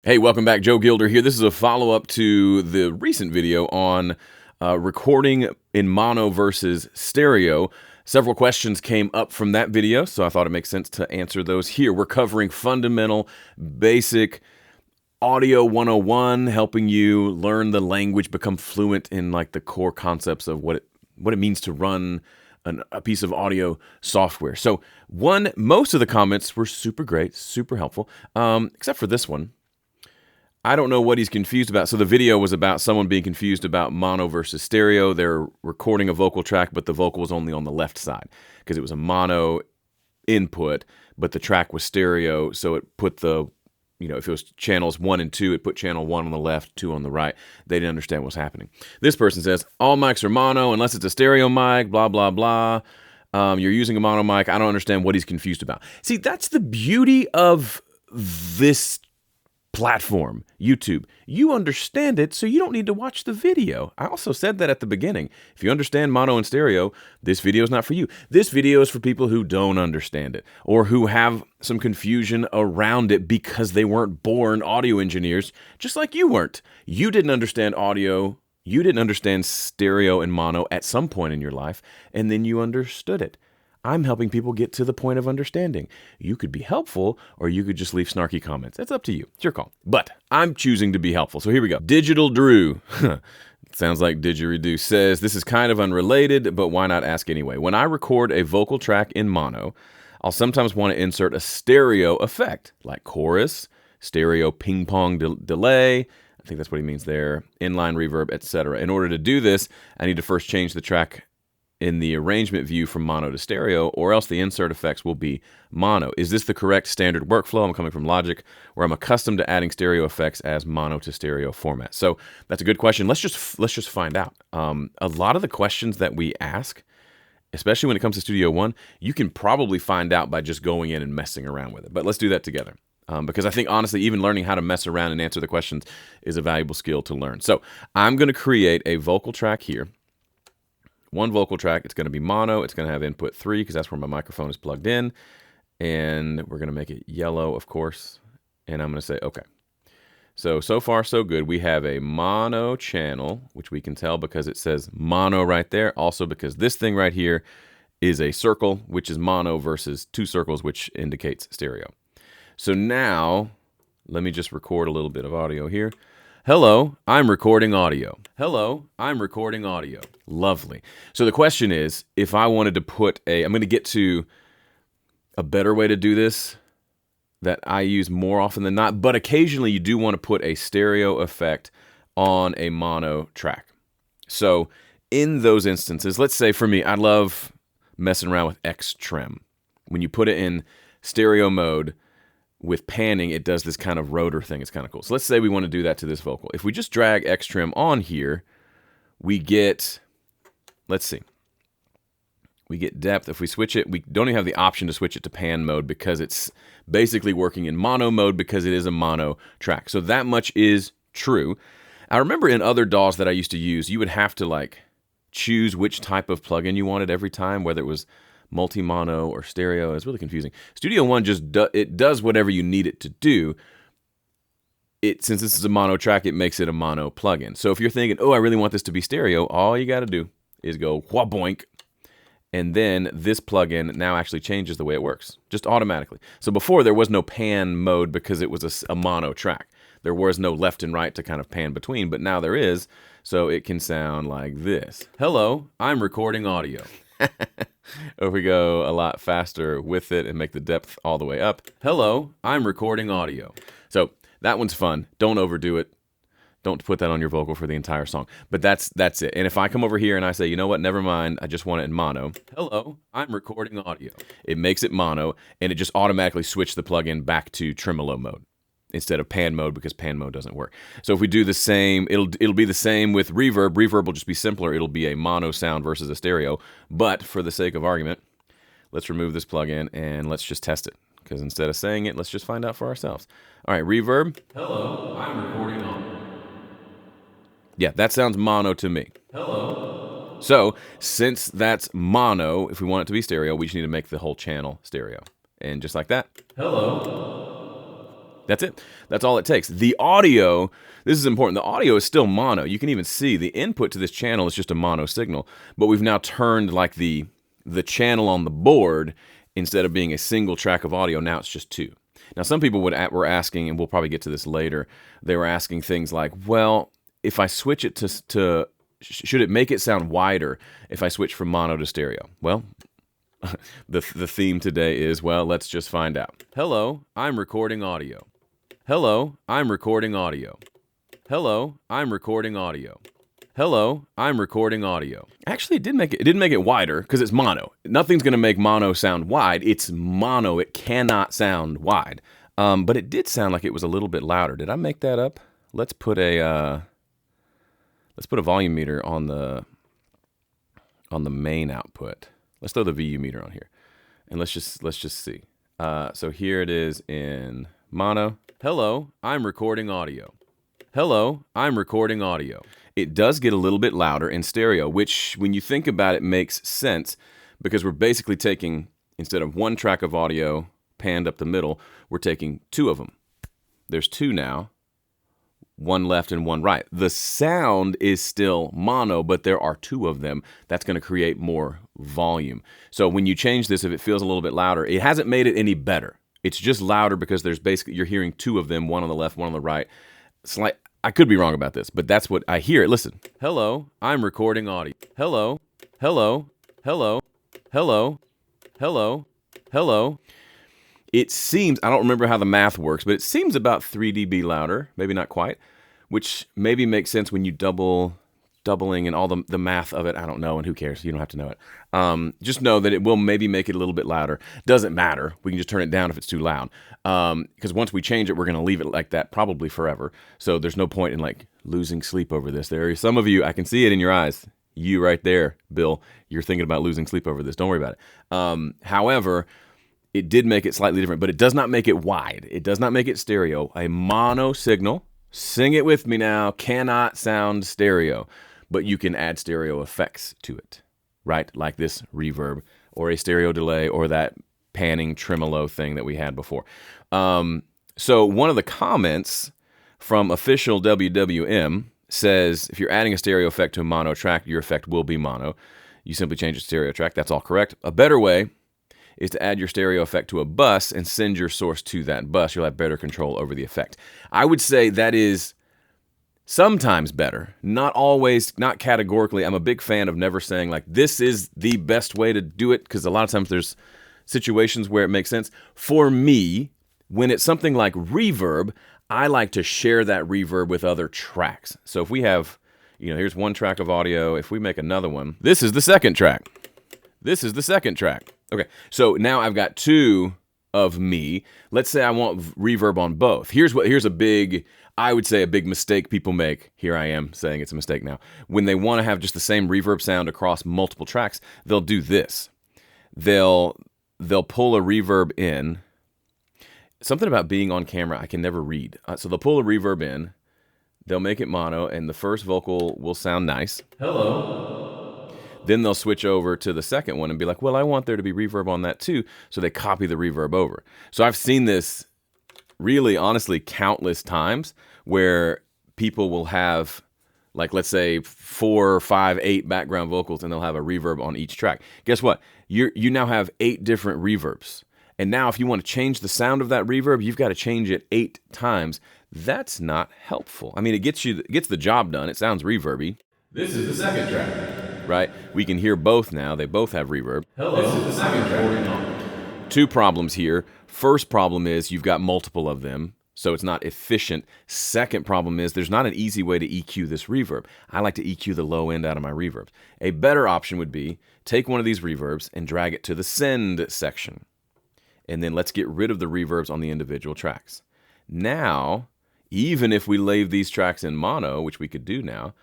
Hey, welcome back. Joe Gilder here. This is a follow-up to the recent video on recording in mono versus stereo. Several questions came up from that video, so I thought it makes sense to answer those here. We're covering fundamental, basic audio 101, helping you learn the language, become fluent in like the core concepts of what it means to run a piece of audio software. So most of the comments were super great, super helpful, except for this one. I don't know what he's confused about. So the video was about someone being confused about mono versus stereo. They're recording a vocal track, but the vocal was only on the left side because it was a mono input, but the track was stereo. So it put the, if it was channels 1 and 2, it put channel 1 on the left, 2 on the right. They didn't understand what was happening. This person says, all mics are mono unless it's a stereo mic, blah, blah, blah. You're using a mono mic. I don't understand what he's confused about. See, that's the beauty of this platform, YouTube. You understand it, so you don't need to watch the video. I also said that at the beginning. If you understand mono and stereo, this video is not for you. This video is for people who don't understand it or who have some confusion around it because they weren't born audio engineers, just like you weren't. You didn't understand audio. You didn't understand stereo and mono at some point in your life, and then you understood it. I'm helping people get to the point of understanding. You could be helpful, or you could just leave snarky comments. That's up to you. It's your call. But I'm choosing to be helpful. So here we go. Digital Drew. Sounds like didgeridoo. Says, this is kind of unrelated, but why not ask anyway? When I record a vocal track in mono, I'll sometimes want to insert a stereo effect, like chorus, stereo ping pong delay. I think that's what he means there. Inline reverb, etc. In order to do this, I need to first change the track in the arrangement view from mono to stereo, or else the insert effects will be mono. Is this the correct standard workflow? I'm coming from Logic, where I'm accustomed to adding stereo effects as mono to stereo format. So that's a good question. Let's just find out. A lot of the questions that we ask, especially when it comes to Studio One, you can probably find out by just going in and messing around with it. But let's do that together. Because I think, honestly, even learning how to mess around and answer the questions is a valuable skill to learn. So I'm going to create a vocal track here. One vocal track. It's going to be mono. It's going to have input 3 because that's where my microphone is plugged in. And we're going to make it yellow, of course. And I'm going to say, okay. So far, so good. We have a mono channel, which we can tell because it says mono right there. Also because this thing right here is a circle, which is mono, versus 2 circles, which indicates stereo. So now, let me just record a little bit of audio here. Hello, I'm recording audio. Hello, I'm recording audio. Lovely. So the question is, if I wanted to put I'm going to get to a better way to do this that I use more often than not, but occasionally you do want to put a stereo effect on a mono track. So in those instances, let's say for me, I love messing around with X trim. When you put it in stereo mode, with panning, it does this kind of rotor thing. It's kind of cool. So let's say we want to do that to this vocal. If we just drag X trim on here, we get, let's see, we get depth. If we switch it, we don't even have the option to switch it to pan mode because it's basically working in mono mode because it is a mono track. So that much is true. I remember in other DAWs that I used to use, you would have to like choose which type of plugin you wanted every time, whether it was multi-mono or stereo. It's really confusing. Studio One just it does whatever you need it to do. Since this is a mono track, it makes it a mono plugin. So if you're thinking, oh, I really want this to be stereo, all you got to do is go wha-boink, and then this plugin now actually changes the way it works, just automatically. So before, there was no pan mode because it was a mono track. There was no left and right to kind of pan between, but now there is, so it can sound like this. Hello, I'm recording audio. Or if we go a lot faster with it and make the depth all the way up. Hello, I'm recording audio. So that one's fun. Don't overdo it. Don't put that on your vocal for the entire song. But that's it. And if I come over here and I say, you know what, never mind, I just want it in mono. Hello, I'm recording audio. It makes it mono, and it just automatically switched the plugin back to tremolo mode instead of pan mode because pan mode doesn't work. So if we do the same, it'll be the same with reverb. Reverb will just be simpler. It'll be a mono sound versus a stereo. But for the sake of argument, let's remove this plugin and let's just test it. Because instead of saying it, let's just find out for ourselves. All right, reverb. Hello, I'm recording audio. Yeah, that sounds mono to me. Hello. So since that's mono, if we want it to be stereo, we just need to make the whole channel stereo. And just like that. Hello. That's it. That's all it takes. The audio, this is important. The audio is still mono. You can even see the input to this channel is just a mono signal, but we've now turned like the channel on the board, instead of being a single track of audio, now it's just two. Now, some people were asking, and we'll probably get to this later, they were asking things like, well, if I switch it to should it make it sound wider if I switch from mono to stereo? Well, the theme today is, well, let's just find out. Hello, I'm recording audio. Hello, I'm recording audio. Hello, I'm recording audio. Hello, I'm recording audio. Actually, it didn't make it wider because it's mono. Nothing's going to make mono sound wide. It's mono. It cannot sound wide. But it did sound like it was a little bit louder. Did I make that up? Let's put a volume meter on the main output. Let's throw the VU meter on here, and let's just see. So here it is in mono. Hello, I'm recording audio. Hello, I'm recording audio. It does get a little bit louder in stereo, which when you think about it makes sense, because we're basically taking, instead of one track of audio panned up the middle, we're taking two of them. There's two now, one left and one right. The sound is still mono, but there are two of them. That's going to create more volume. So when you change this, if it feels a little bit louder, it hasn't made it any better. It's just louder because there's basically, you're hearing two of them, one on the left, one on the right. I could be wrong about this, but that's what I hear. Listen. Hello, I'm recording audio. Hello, hello, hello, hello, hello, hello. It seems, I don't remember how the math works, but it seems about 3 dB louder, maybe not quite, which maybe makes sense when you doubling and all the math of it. I don't know, and who cares? You don't have to know it. Just know that it will maybe make it a little bit louder. Doesn't matter. We can just turn it down if it's too loud. Because once we change it, we're going to leave it like that probably forever. So there's no point in like losing sleep over this. There are some of you, I can see it in your eyes. You right there, Bill, you're thinking about losing sleep over this. Don't worry about it. However, it did make it slightly different, but it does not make it wide. It does not make it stereo. A mono signal, sing it with me now, cannot sound stereo. But you can add stereo effects to it, right? Like this reverb or a stereo delay or that panning tremolo thing that we had before. So one of the comments from official WWM says, if you're adding a stereo effect to a mono track, your effect will be mono. You simply change the stereo track. That's all correct. A better way is to add your stereo effect to a bus and send your source to that bus. You'll have better control over the effect. I would say that is sometimes better, not always, not categorically. I'm a big fan of never saying like, this is the best way to do it, because a lot of times there's situations where it makes sense. For me, when it's something like reverb, I like to share that reverb with other tracks. So if we have, here's one track of audio. If we make another one, this is the second track. This is the second track. Okay, so now I've got two of me. Let's say I want reverb on both. Here's a big, I would say a big mistake people make. Here I am saying it's a mistake now. When they want to have just the same reverb sound across multiple tracks, they'll do this. They'll pull a reverb in. Something about being on camera I can never read. So they'll pull a reverb in. They'll make it mono, and the first vocal will sound nice. Hello. Then they'll switch over to the second one and be like, well, I want there to be reverb on that too. So they copy the reverb over. So I've seen this really, honestly, countless times where people will have, like, let's say 4, 5, 8 background vocals, and they'll have a reverb on each track. Guess what? You now have 8 different reverbs. And now if you want to change the sound of that reverb, you've got to change it 8 times. That's not helpful. I mean, it gets the job done. It sounds reverby. This is the second track. Right? We can hear both now. They both have reverb. Hello. This is the second track. 2 problems here. First problem is you've got multiple of them, so it's not efficient. Second problem is there's not an easy way to EQ this reverb. I like to EQ the low end out of my reverbs. A better option would be take one of these reverbs and drag it to the send section. And then let's get rid of the reverbs on the individual tracks. Now, even if we leave these tracks in mono, which we could do now,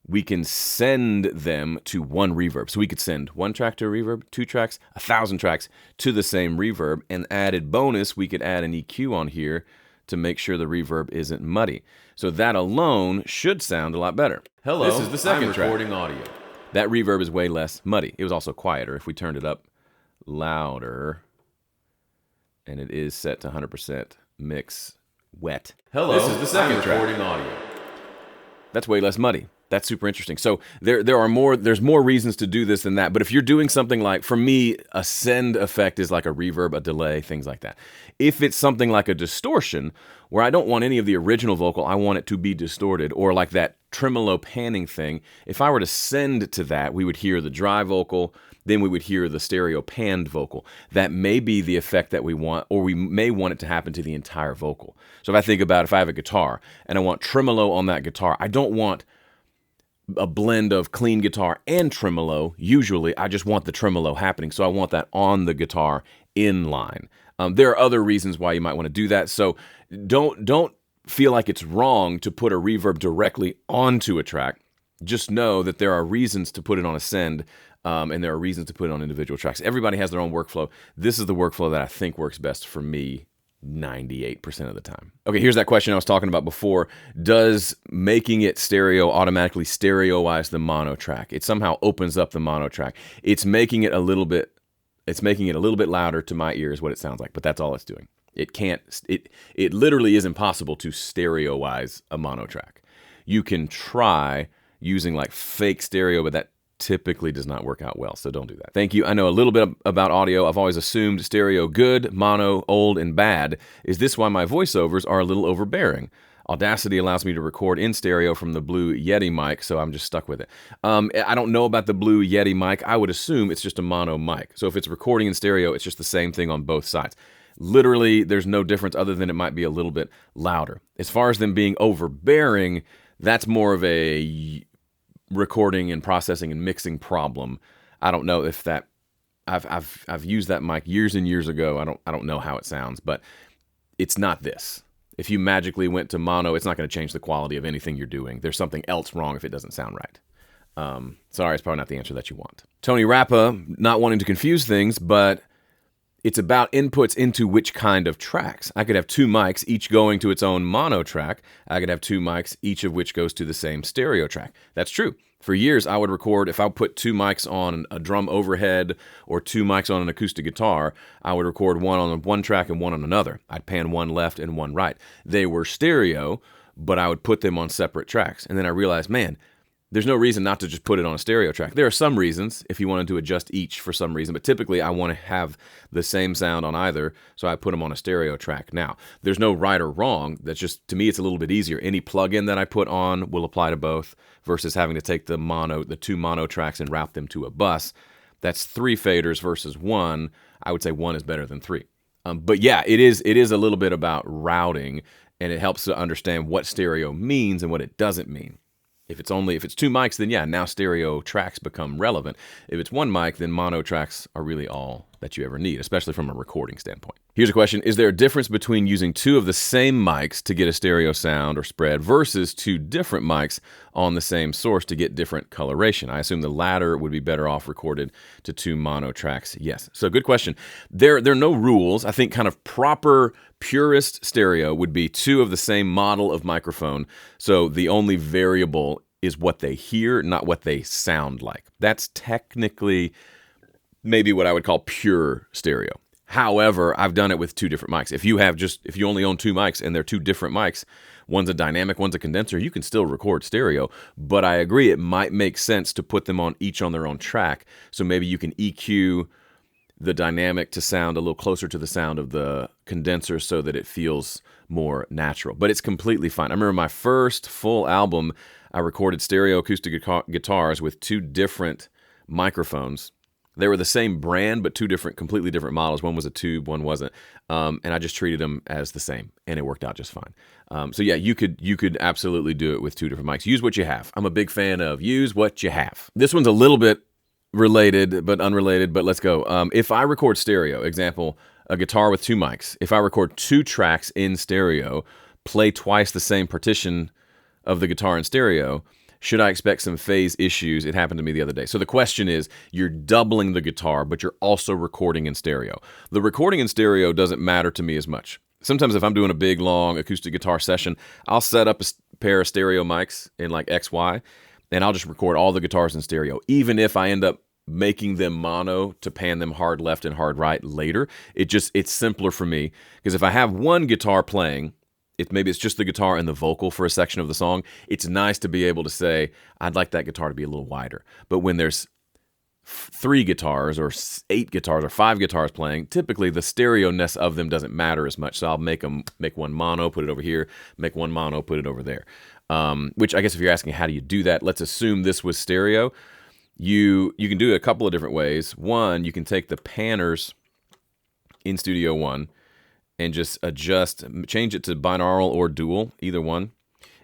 we can send them to one reverb. So we could send 1 track to a reverb, 2 tracks, 1,000 tracks to the same reverb. And added bonus, we could add an EQ on here to make sure the reverb isn't muddy. So that alone should sound a lot better. Hello, this is the second track. Recording audio. That reverb is way less muddy. It was also quieter. If we turned it up louder, and it is set to 100%, mix wet. Hello, this is the second track. Recording audio. That's way less muddy. That's super interesting. So there's more reasons to do this than that. But if you're doing something like, for me, a send effect is like a reverb, a delay, things like that. If it's something like a distortion, where I don't want any of the original vocal, I want it to be distorted, or like that tremolo panning thing, if I were to send to that, we would hear the dry vocal, then we would hear the stereo panned vocal. That may be the effect that we want, or we may want it to happen to the entire vocal. So if I think about if I have a guitar and I want tremolo on that guitar, I don't want a blend of clean guitar and tremolo. Usually I just want the tremolo happening, so I want that on the guitar in line. There are other reasons why you might want to do that, so don't feel like it's wrong to put a reverb directly onto a track. Just know that there are reasons to put it on a send, and there are reasons to put it on individual tracks. Everybody has their own workflow. This is the workflow that I think works best for me 98% of the time. Okay, here's that question I was talking about before. Does making it stereo automatically stereoize the mono track? It somehow opens up the mono track. It's making it a little bit louder to my ear is what it sounds like, but that's all it's doing. It literally is impossible to stereoize a mono track. You can try using like fake stereo, but that typically does not work out well, so don't do that. Thank you. I know a little bit about audio. I've always assumed stereo good, mono old, and bad. Is this why my voiceovers are a little overbearing? Audacity allows me to record in stereo from the Blue Yeti mic, so I'm just stuck with it. I don't know about the Blue Yeti mic. I would assume it's just a mono mic. So if it's recording in stereo, it's just the same thing on both sides. Literally, there's no difference other than it might be a little bit louder. As far as them being overbearing, that's more of a recording and processing and mixing problem. I don't know if that I've used that mic years and years ago. I don't know how it sounds, but it's not this. If you magically went to mono, it's not going to change the quality of anything you're doing. There's something else wrong if it doesn't sound right. Sorry, it's probably not the answer that you want. Tony Rappa, not wanting to confuse things, but it's about inputs into which kind of tracks. I could have two mics, each going to its own mono track. I could have two mics, each of which goes to the same stereo track. That's true. For years, I would record, if I put two mics on a drum overhead or two mics on an acoustic guitar, I would record one on one track and one on another. I'd pan one left and one right. They were stereo, but I would put them on separate tracks. And then I realized, man, there's no reason not to just put it on a stereo track. There are some reasons if you wanted to adjust each for some reason, but typically I want to have the same sound on either, so I put them on a stereo track. Now, there's no right or wrong. That's just, to me, it's a little bit easier. Any plugin that I put on will apply to both versus having to take the two mono tracks and route them to a bus. That's 3 faders versus 1. I would say 1 is better than 3. But yeah, it is a little bit about routing, and it helps to understand what stereo means and what it doesn't mean. If it's 2 mics, then yeah, now stereo tracks become relevant. If it's 1 mic, then mono tracks are really all that you ever need, especially from a recording standpoint. Here's a question. Is there a difference between using 2 of the same mics to get a stereo sound or spread versus 2 different mics on the same source to get different coloration? I assume the latter would be better off recorded to 2 mono tracks. Yes. So good question. There are no rules. I think kind of proper purist stereo would be 2 of the same model of microphone. So the only variable is what they hear, not what they sound like. That's technically maybe what I would call pure stereo. However, I've done it with 2 different mics. If you only own 2 mics and they're 2 different mics, one's a dynamic, one's a condenser, you can still record stereo. But I agree, it might make sense to put them on each on their own track. So maybe you can EQ the dynamic to sound a little closer to the sound of the condenser so that it feels more natural. But it's completely fine. I remember my first full album, I recorded stereo acoustic guitars with 2 different microphones. They were the same brand, but 2 completely different models. One was a tube, one wasn't. And I just treated them as the same, and it worked out just fine. So yeah, you could absolutely do it with 2 different mics. Use what you have. I'm a big fan of use what you have. This one's a little bit related, but unrelated, but let's go. If I record stereo, example, a guitar with 2 mics, if I record 2 tracks in stereo, play twice the same partition of the guitar in stereo, should I expect some phase issues? It happened to me the other day. So the question is, you're doubling the guitar, but you're also recording in stereo. The recording in stereo doesn't matter to me as much. Sometimes if I'm doing a big, long acoustic guitar session, I'll set up a pair of stereo mics in like XY, and I'll just record all the guitars in stereo. Even if I end up making them mono to pan them hard left and hard right later. It's simpler for me, because if I have one guitar playing, maybe it's just the guitar and the vocal for a section of the song, it's nice to be able to say, I'd like that guitar to be a little wider. But when there's 3 guitars or 8 guitars or 5 guitars playing, typically the stereo-ness of them doesn't matter as much. So I'll make one mono, put it over here, make one mono, put it over there. Which I guess if you're asking how do you do that, let's assume this was stereo. You can do it a couple of different ways. One, you can take the panners in Studio One and just change it to binaural or dual, either one,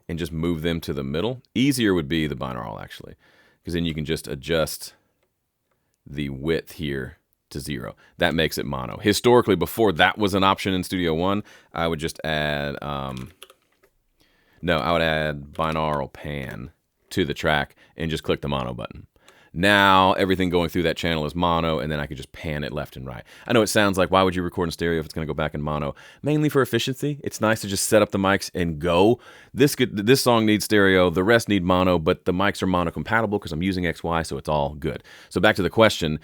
and just move them to the middle. Easier would be the binaural, actually, because then you can just adjust the width here to 0. That makes it mono. Historically, before that was an option in Studio One, I would just add, I would add binaural pan to the track and just click the mono button. Now, everything going through that channel is mono, and then I could just pan it left and right. I know it sounds like, why would you record in stereo if it's going to go back in mono? Mainly for efficiency. It's nice to just set up the mics and go. This song needs stereo, the rest need mono, but the mics are mono compatible because I'm using XY, so it's all good. So back to the question,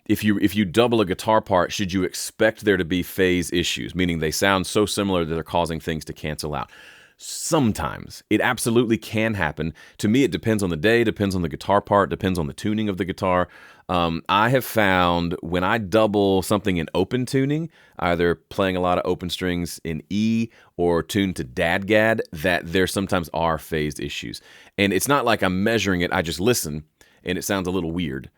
if you double a guitar part, should you expect there to be phase issues, meaning they sound so similar that they're causing things to cancel out? Sometimes. It absolutely can happen. To me, it depends on the day, depends on the guitar part, depends on the tuning of the guitar. I have found when I double something in open tuning, either playing a lot of open strings in E or tuned to dadgad, that there sometimes are phase issues. And it's not like I'm measuring it, I just listen, and it sounds a little weird.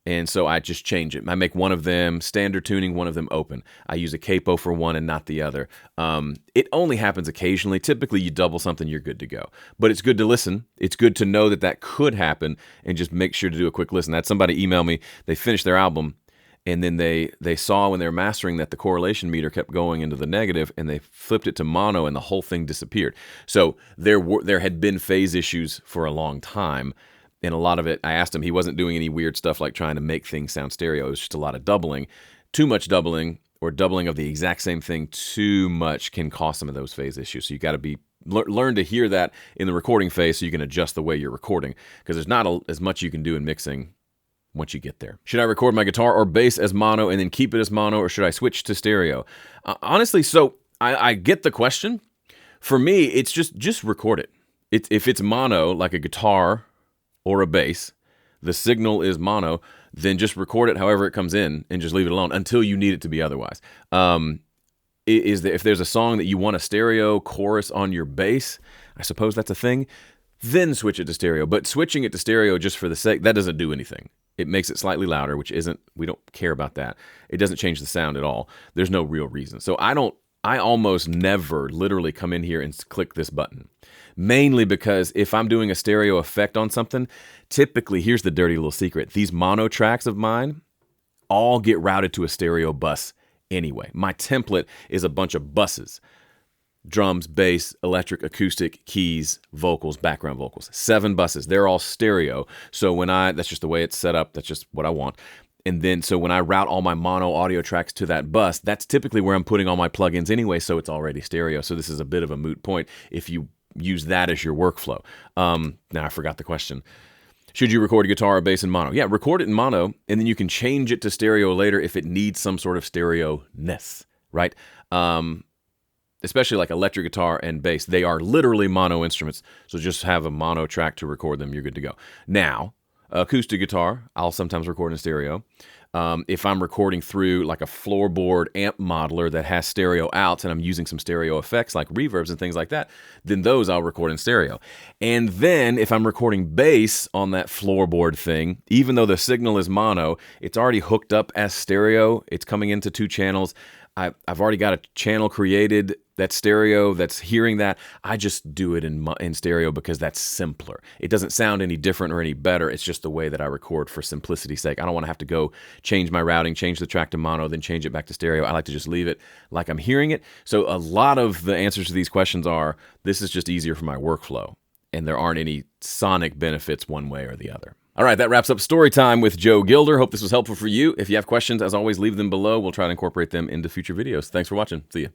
And so I just change it. I make one of them standard tuning, one of them open. I use a capo for one and not the other. It only happens occasionally. Typically, you double something, you're good to go. But it's good to listen. It's good to know that could happen, and just make sure to do a quick listen. I had somebody email me. They finished their album, and then they saw when they were mastering that the correlation meter kept going into the negative, and they flipped it to mono, and the whole thing disappeared. So there had been phase issues for a long time. And a lot of it, I asked him, he wasn't doing any weird stuff like trying to make things sound stereo. It was just a lot of doubling. Too much doubling, or doubling of the exact same thing too much, can cause some of those phase issues. So you got to learn to hear that in the recording phase so you can adjust the way you're recording, because there's not as much you can do in mixing once you get there. Should I record my guitar or bass as mono and then keep it as mono, or should I switch to stereo? Honestly, so I get the question. For me, it's just record it. If it's mono, like a guitar or a bass, the signal is mono, then just record it however it comes in and just leave it alone until you need it to be otherwise. If there's a song that you want a stereo chorus on your bass, I suppose that's a thing, then switch it to stereo. But switching it to stereo just for the sake, that doesn't do anything. It makes it slightly louder, we don't care about that. It doesn't change the sound at all. There's no real reason. So I almost never literally come in here and click this button. Mainly because if I'm doing a stereo effect on something, typically, here's the dirty little secret. These mono tracks of mine all get routed to a stereo bus anyway. My template is a bunch of buses. Drums, bass, electric, acoustic, keys, vocals, background vocals. 7 buses. They're all stereo. So that's just the way it's set up. That's just what I want. And then, so when I route all my mono audio tracks to that bus, that's typically where I'm putting all my plugins anyway, so it's already stereo. So this is a bit of a moot point if you use that as your workflow. Now I forgot the question. Should you record a guitar or bass in mono? Yeah, record it in mono, and then you can change it to stereo later if it needs some sort of stereo-ness, right? Especially like electric guitar and bass. They are literally mono instruments, so just have a mono track to record them. You're good to go. Now, acoustic guitar, I'll sometimes record in stereo. If I'm recording through like a floorboard amp modeler that has stereo outs and I'm using some stereo effects like reverbs and things like that, then those I'll record in stereo. And then if I'm recording bass on that floorboard thing, even though the signal is mono, it's already hooked up as stereo. It's coming into 2 channels. I've already got a channel created that's stereo, that's hearing that. I just do it in stereo because that's simpler. It doesn't sound any different or any better. It's just the way that I record for simplicity's sake. I don't want to have to go change my routing, change the track to mono, then change it back to stereo. I like to just leave it like I'm hearing it. So a lot of the answers to these questions are, this is just easier for my workflow, and there aren't any sonic benefits one way or the other. All right, that wraps up story time with Joe Gilder. Hope this was helpful for you. If you have questions, as always, leave them below. We'll try to incorporate them into future videos. Thanks for watching. See ya.